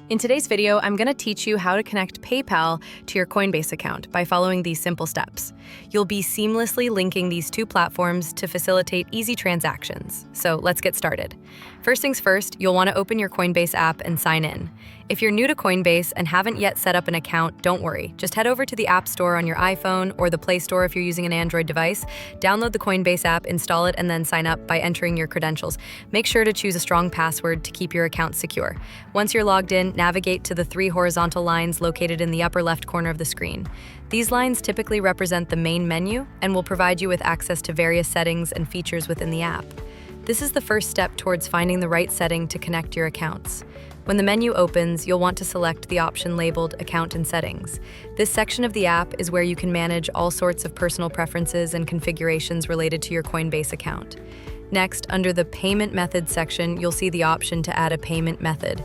In today's video, I'm going to teach you how to connect PayPal to your Coinbase account by following these simple steps. You'll be seamlessly linking these two platforms to facilitate easy transactions. So let's get started. First things first, you'll want to open your Coinbase app and sign in. If you're new to Coinbase and haven't yet set up an account, don't worry. Just head over to the App Store on your iPhone or the Play Store if you're using an Android device. Download the Coinbase app, install it, and then sign up by entering your credentials. Make sure to choose a strong password to keep your account secure. Once you're logged in, navigate to the three horizontal lines located in the upper left corner of the screen. These lines typically represent the main menu and will provide you with access to various settings and features within the app. This is the first step towards finding the right setting to connect your accounts. When the menu opens, you'll want to select the option labeled Account and Settings. This section of the app is where you can manage all sorts of personal preferences and configurations related to your Coinbase account. Next, under the Payment Method section, you'll see the option to add a payment method.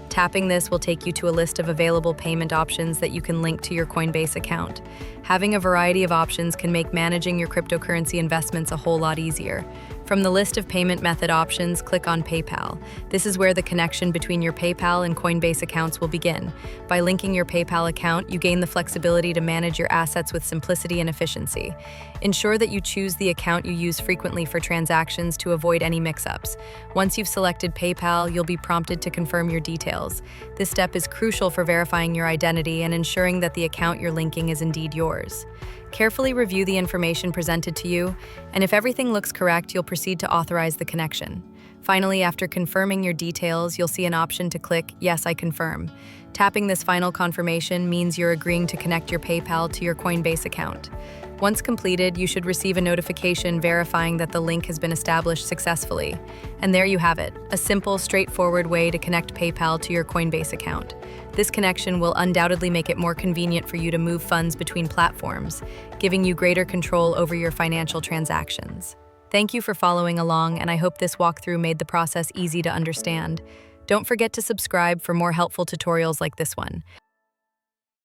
Tapping this will take you to a list of available payment options that you can link to your Coinbase account. Having a variety of options can make managing your cryptocurrency investments a whole lot easier. From the list of payment method options, click on PayPal. This is where the connection between your PayPal and Coinbase accounts will begin. By linking your PayPal account, you gain the flexibility to manage your assets with simplicity and efficiency. Ensure that you choose the account you use frequently for transactions to avoid any mix-ups. Once you've selected PayPal, you'll be prompted to confirm your details. This step is crucial for verifying your identity and ensuring that the account you're linking is indeed yours. Carefully review the information presented to you, and if everything looks correct, you'll proceed to authorize the connection. Finally, after confirming your details, you'll see an option to click Yes, I confirm. Tapping this final confirmation means you're agreeing to connect your PayPal to your Coinbase account. Once completed, you should receive a notification verifying that the link has been established successfully. And there you have it, a simple, straightforward way to connect PayPal to your Coinbase account. This connection will undoubtedly make it more convenient for you to move funds between platforms, giving you greater control over your financial transactions. Thank you for following along, and I hope this walkthrough made the process easy to understand. Don't forget to subscribe for more helpful tutorials like this one.